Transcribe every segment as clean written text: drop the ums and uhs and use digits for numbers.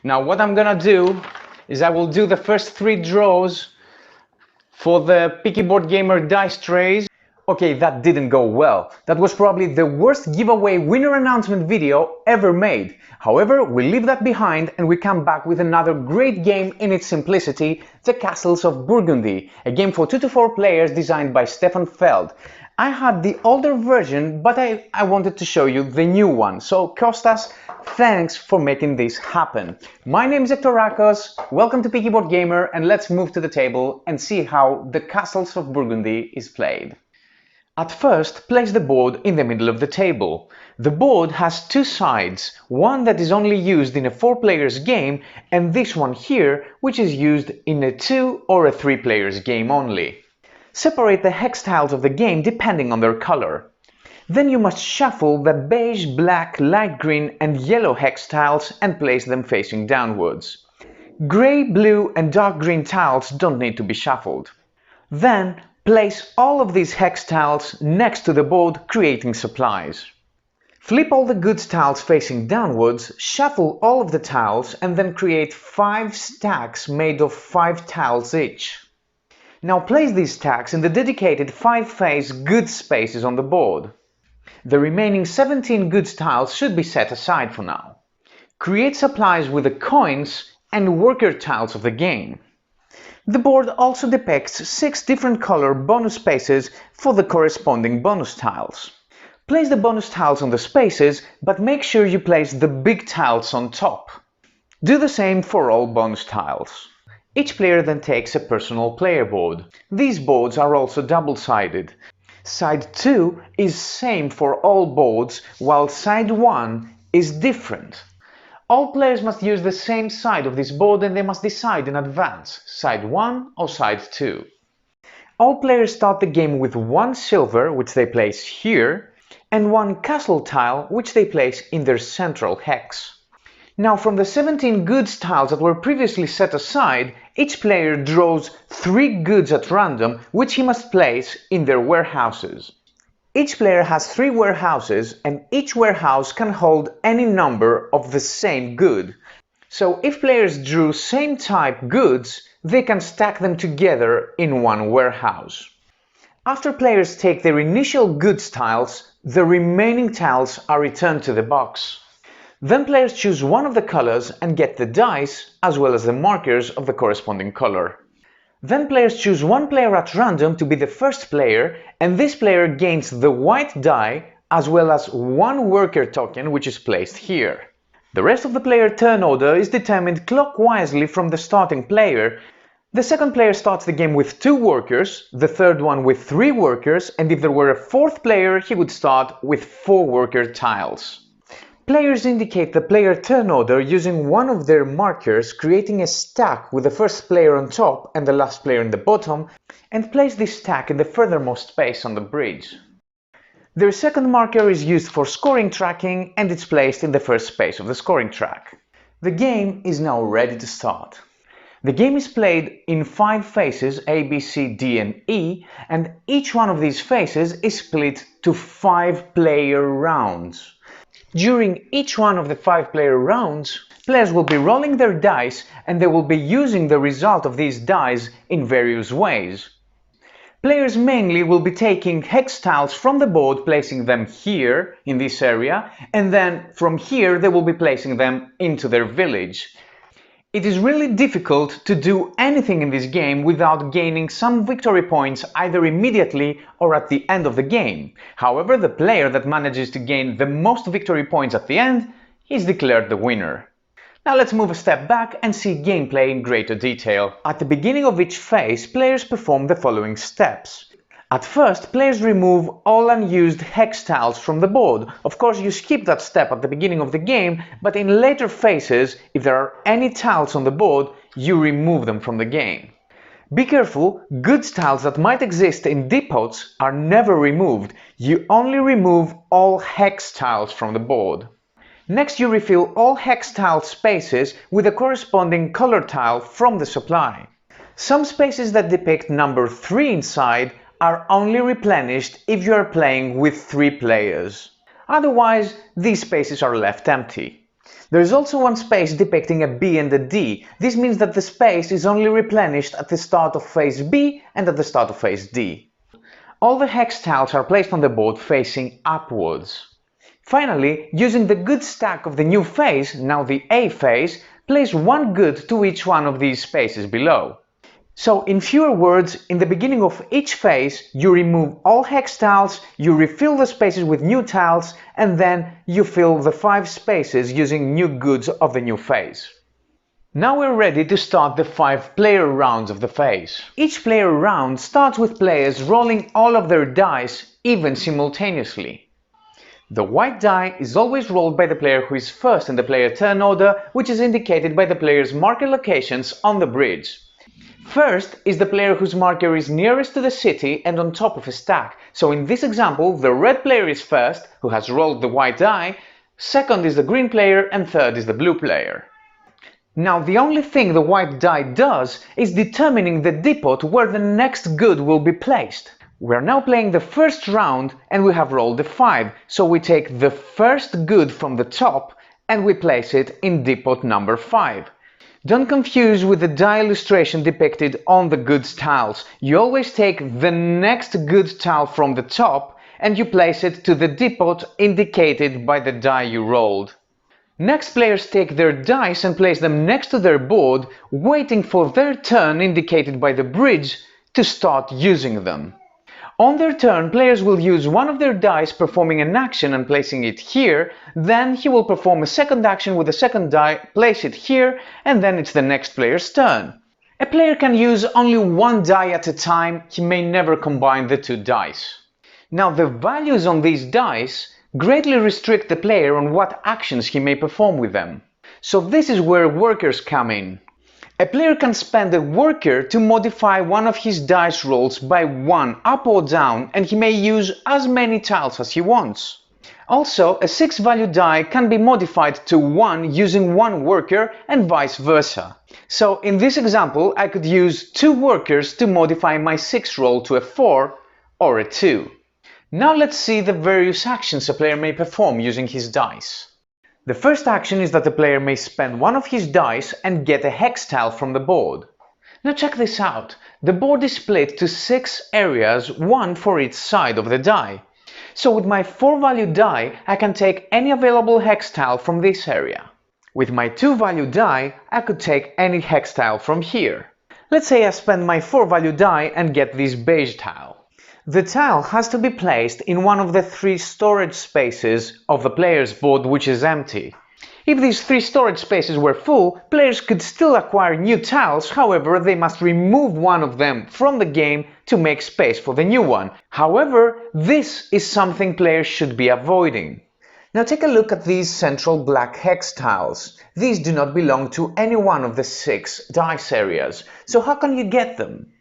Now what I'm gonna do is I will do the first 3 draws for the Picky Board Gamer dice trays. Okay, that didn't go well. That was probably the worst giveaway winner announcement video ever made. However, we leave that behind and we come back with another great game in its simplicity, The Castles of Burgundy, a game for 2 to 4 players designed by Stefan Feld. I had the older version, but I wanted to show you the new one. So Kostas, thanks for making this happen. My name is Hector Rakos, welcome to Picky Board Gamer, and let's move to the table and see how The Castles of Burgundy is played. At first, place the board in the middle of the table. The board has 2 sides, one that is only used in a 4 players game and this one here, which is used in a 2 or a 3 players game only. Separate the hex tiles of the game depending on their color. Then you must shuffle the beige, black, light green and yellow hex tiles and place them facing downwards. Grey, blue and dark green tiles don't need to be shuffled. Then place all of these hex tiles next to the board, creating supplies. Flip all the goods tiles facing downwards, shuffle all of the tiles and then create 5 stacks made of 5 tiles each. Now place these stacks in the dedicated 5-face goods spaces on the board. The remaining 17 goods tiles should be set aside for now. Create supplies with the coins and worker tiles of the game. The board also depicts 6 different color bonus spaces for the corresponding bonus tiles. Place the bonus tiles on the spaces, but make sure you place the big tiles on top. Do the same for all bonus tiles. Each player then takes a personal player board. These boards are also double-sided. Side 2 is same for all boards, while side 1 is different. All players must use the same side of this board and they must decide in advance, side 1 or side 2. All players start the game with 1 silver, which they place here, and 1 castle tile, which they place in their central hex. Now from the 17 goods tiles that were previously set aside, each player draws 3 goods at random, which he must place in their warehouses. Each player has 3 warehouses and each warehouse can hold any number of the same good. So if players drew same type goods, they can stack them together in one warehouse. After players take their initial goods tiles, the remaining tiles are returned to the box. Then players choose one of the colors and get the dice, as well as the markers of the corresponding color. Then players choose one player at random to be the first player, and this player gains the white die, as well as 1 worker token, which is placed here. The rest of the player turn order is determined clockwisely from the starting player. The second player starts the game with 2 workers, the third one with 3 workers, and if there were a 4th player, he would start with 4 worker tiles. Players indicate the player turn order using one of their markers, creating a stack with the first player on top and the last player in the bottom, and place this stack in the furthermost space on the bridge. Their second marker is used for scoring tracking and it's placed in the first space of the scoring track. The game is now ready to start. The game is played in 5 phases A, B, C, D and E, and each one of these phases is split to 5 player rounds. During each one of the 5 player rounds, players will be rolling their dice and they will be using the result of these dice in various ways. Players mainly will be taking hex tiles from the board, placing them here in this area, and then from here they will be placing them into their village. It is really difficult to do anything in this game without gaining some victory points either immediately or at the end of the game. However, the player that manages to gain the most victory points at the end is declared the winner. Now let's move a step back and see gameplay in greater detail. At the beginning of each phase, players perform the following steps. At first, players remove all unused hex tiles from the board. Of course, you skip that step at the beginning of the game, but in later phases, if there are any tiles on the board, you remove them from the game. Be careful, goods tiles that might exist in depots are never removed. You only remove all hex tiles from the board. Next, you refill all hex tile spaces with a corresponding color tile from the supply. Some spaces that depict number 3 inside are only replenished if you are playing with 3 players. Otherwise, these spaces are left empty. There is also one space depicting a B and a D. This means that the space is only replenished at the start of phase B and at the start of phase D. All the hex tiles are placed on the board facing upwards. Finally, using the good stack of the new phase, now the A phase, place one good to each one of these spaces below. So, in fewer words, in the beginning of each phase, you remove all hex tiles, you refill the spaces with new tiles, and then you fill the 5 spaces using new goods of the new phase. Now we're ready to start the 5-player rounds of the phase. Each player round starts with players rolling all of their dice, even simultaneously. The white die is always rolled by the player who is first in the player turn order, which is indicated by the player's marker locations on the bridge. First is the player whose marker is nearest to the city and on top of a stack. So in this example, the red player is first, who has rolled the white die, second is the green player, and third is the blue player. Now the only thing the white die does is determining the depot where the next good will be placed. We are now playing the first round and we have rolled a 5, so we take the first good from the top and we place it in depot number 5. Don't confuse with the die illustration depicted on the goods tiles. You always take the next good tile from the top and you place it to the depot indicated by the die you rolled. Next, players take their dice and place them next to their board, waiting for their turn indicated by the bridge to start using them. On their turn, players will use one of their dice performing an action and placing it here, then he will perform a second action with the second die, place it here, and then it's the next player's turn. A player can use only one die at a time, he may never combine the 2 dice. Now the values on these dice greatly restrict the player on what actions he may perform with them. So this is where workers come in. A player can spend a worker to modify one of his dice rolls by 1 up or down, and he may use as many tiles as he wants. Also, a 6-value die can be modified to 1 using 1 worker and vice versa. So in this example, I could use 2 workers to modify my 6 roll to a 4 or a 2. Now let's see the various actions a player may perform using his dice. The first action is that the player may spend one of his dice and get a hex tile from the board. Now check this out. The board is split to 6 areas, 1 for each side of the die. So with my 4-value die, I can take any available hex tile from this area. With my 2-value die, I could take any hex tile from here. Let's say I spend my 4-value die and get this beige tile. The tile has to be placed in one of the 3 storage spaces of the player's board which is empty. If these 3 storage spaces were full, players could still acquire new tiles, however they must remove one of them from the game to make space for the new one. However, this is something players should be avoiding. Now take a look at these central black hex tiles. These do not belong to any one of the 6 dice areas, so how can you get them?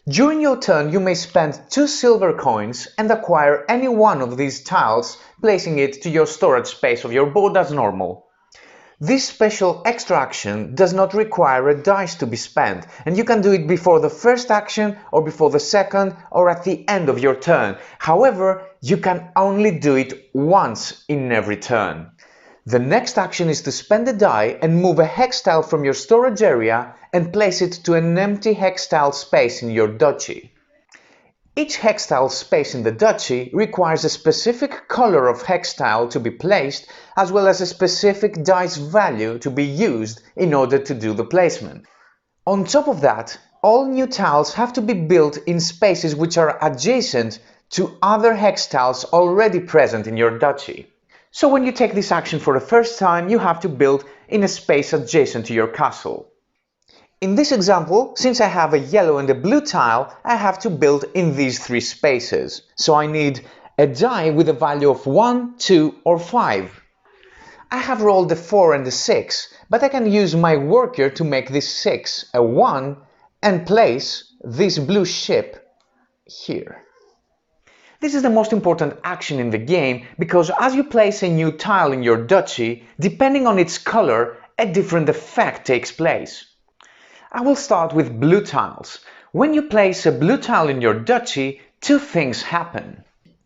During your turn, you may spend 2 silver coins and acquire any one of these tiles, placing it to your storage space of your board as normal. This special extra action does not require a dice to be spent, and you can do it before the first action, or before the second, or at the end of your turn. However, you can only do it once in every turn. The next action is to spend a die and move a hex tile from your storage area and place it to an empty hex tile space in your duchy. Each hex tile space in the duchy requires a specific color of hex tile to be placed, as well as a specific dice value to be used in order to do the placement. On top of that, all new tiles have to be built in spaces which are adjacent to other hex tiles already present in your duchy. So when you take this action for the first time, you have to build in a space adjacent to your castle. In this example, since I have a yellow and a blue tile, I have to build in these 3 spaces. So I need a die with a value of 1, 2 or 5. I have rolled a 4 and a 6, but I can use my worker to make this 6 a 1 and place this blue ship here. This is the most important action in the game, because as you place a new tile in your duchy, depending on its color, a different effect takes place. I will start with blue tiles. When you place a blue tile in your duchy, 2 things happen.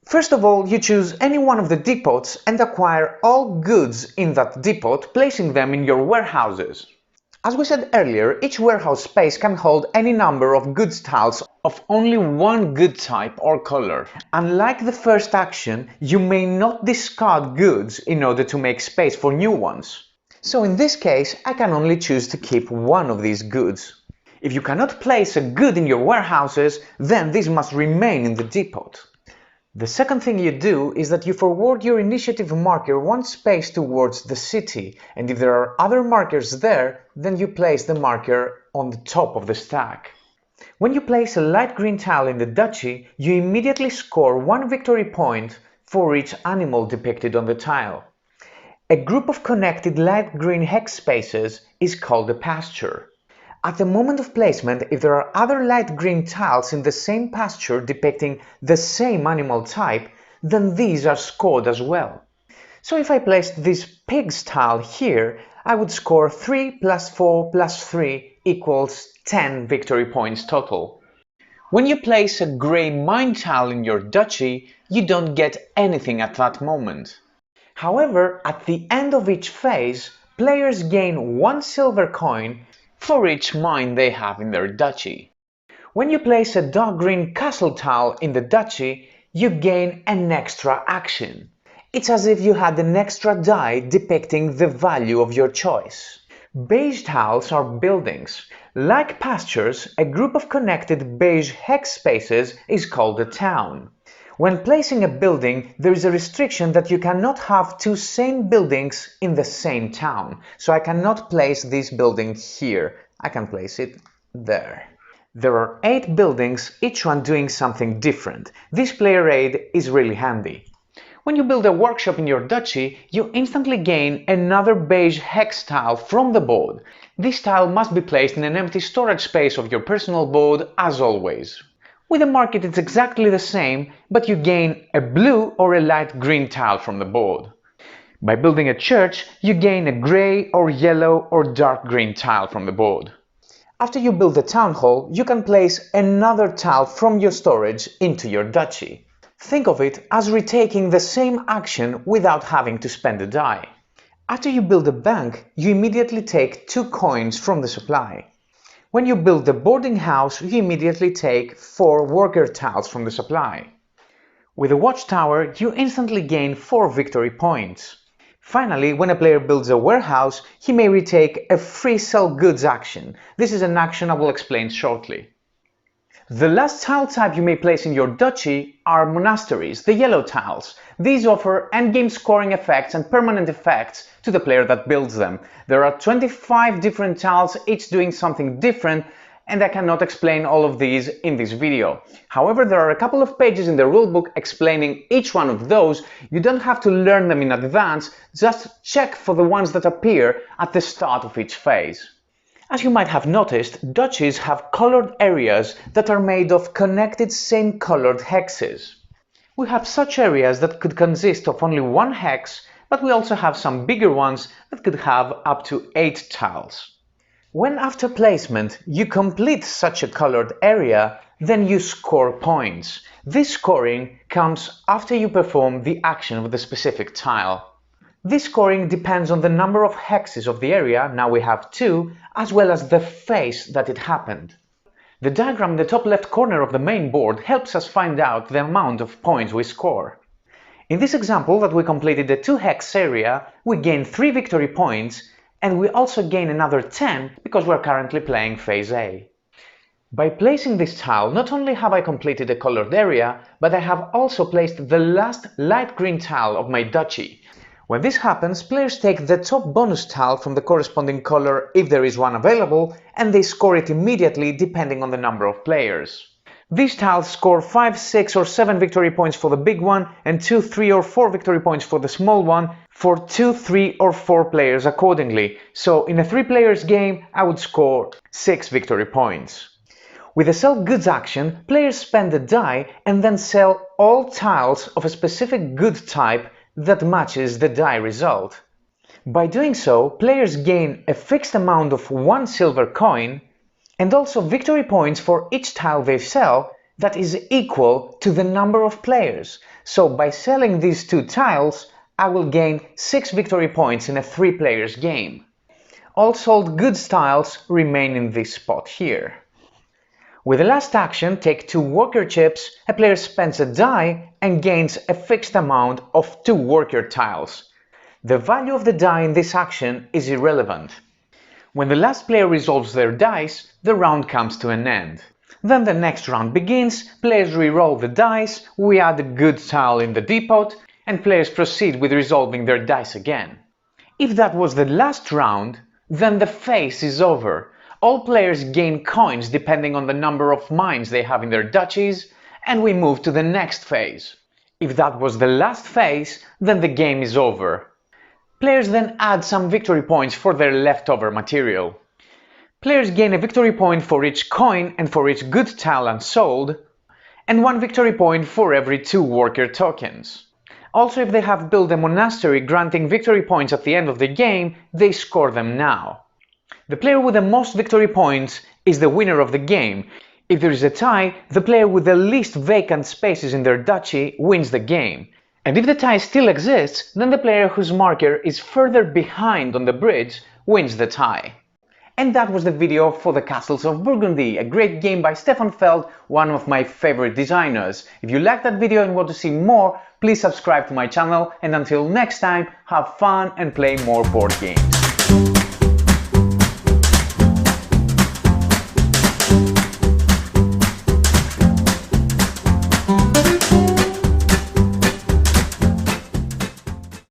First of all, you choose any one of the depots and acquire all goods in that depot, placing them in your warehouses. As we said earlier, each warehouse space can hold any number of goods tiles of only one good type or color. Unlike the first action, you may not discard goods in order to make space for new ones. So in this case, I can only choose to keep one of these goods. If you cannot place a good in your warehouses, then this must remain in the depot. The second thing you do is that you forward your initiative marker one space towards the city, and if there are other markers there, then you place the marker on the top of the stack. When you place a light green tile in the duchy, you immediately score 1 victory point for each animal depicted on the tile. A group of connected light green hex spaces is called a pasture. At the moment of placement, if there are other light green tiles in the same pasture depicting the same animal type, then these are scored as well. So if I placed this pigs tile here, I would score 3 plus 4 plus 3 equals 10 victory points total. When you place a grey mine tile in your duchy, you don't get anything at that moment. However, at the end of each phase, players gain 1 silver coin for each mine they have in their duchy. When you place a dark green castle tile in the duchy, you gain an extra action. It's as if you had an extra die depicting the value of your choice. Beige tiles are buildings. Like pastures, a group of connected beige hex spaces is called a town. When placing a building, there is a restriction that you cannot have 2 same buildings in the same town. So I cannot place this building here. I can place it there. There are 8 buildings, each one doing something different. This player aid is really handy. When you build a workshop in your duchy, you instantly gain another beige hex tile from the board. This tile must be placed in an empty storage space of your personal board as always. With a market it's exactly the same, but you gain a blue or a light green tile from the board. By building a church, you gain a grey or yellow or dark green tile from the board. After you build the town hall, you can place another tile from your storage into your duchy. Think of it as retaking the same action without having to spend a die. After you build a bank, you immediately take 2 coins from the supply. When you build the boarding house, you immediately take 4 worker tiles from the supply. With a watchtower, you instantly gain 4 victory points. Finally, when a player builds a warehouse, he may retake a free sell goods action. This is an action I will explain shortly. The last tile type you may place in your duchy are monasteries, the yellow tiles. These offer endgame scoring effects and permanent effects to the player that builds them. There are 25 different tiles, each doing something different, and I cannot explain all of these in this video. However, there are a couple of pages in the rulebook explaining each one of those. You don't have to learn them in advance, just check for the ones that appear at the start of each phase. As you might have noticed, duchies have colored areas that are made of connected same colored hexes. We have such areas that could consist of only 1 hex, but we also have some bigger ones that could have up to 8 tiles. When after placement you complete such a colored area, then you score points. This scoring comes after you perform the action with the specific tile. This scoring depends on the number of hexes of the area, now we have 2, as well as the phase that it happened. The diagram in the top left corner of the main board helps us find out the amount of points we score. In this example that we completed the 2 hex area, we gain 3 victory points, and we also gain another 10 because we're currently playing phase A. By placing this tile, not only have I completed a colored area, but I have also placed the last light green tile of my duchy. When this happens, players take the top bonus tile from the corresponding color if there is one available, and they score it immediately depending on the number of players. These tiles score 5, 6 or 7 victory points for the big one and 2, 3 or 4 victory points for the small one for 2, 3 or 4 players accordingly. So in a 3 players game, I would score 6 victory points. With a sell goods action, players spend a die and then sell all tiles of a specific good type that matches the die result. By doing so, players gain a fixed amount of 1 silver coin and also victory points for each tile they sell that is equal to the number of players. So by selling these 2 tiles, I will gain 6 victory points in a 3 players game. All sold goods tiles remain in this spot here. With the last action, take 2 worker chips, a player spends a die and gains a fixed amount of 2 worker tiles. The value of the die in this action is irrelevant. When the last player resolves their dice, the round comes to an end. Then the next round begins, players re-roll the dice, we add a good tile in the depot, and players proceed with resolving their dice again. If that was the last round, then the phase is over. All players gain coins depending on the number of mines they have in their duchies, and we move to the next phase. If that was the last phase, then the game is over. Players then add some victory points for their leftover material. Players gain a victory point for each coin and for each good tile unsold, and 1 victory point for every 2 worker tokens. Also, if they have built a monastery granting victory points at the end of the game, they score them now. The player with the most victory points is the winner of the game. If there is a tie, the player with the least vacant spaces in their duchy wins the game. And if the tie still exists, then the player whose marker is further behind on the bridge wins the tie. And that was the video for the Castles of Burgundy, a great game by Stefan Feld, one of my favorite designers. If you liked that video and want to see more, please subscribe to my channel, and until next time, have fun and play more board games.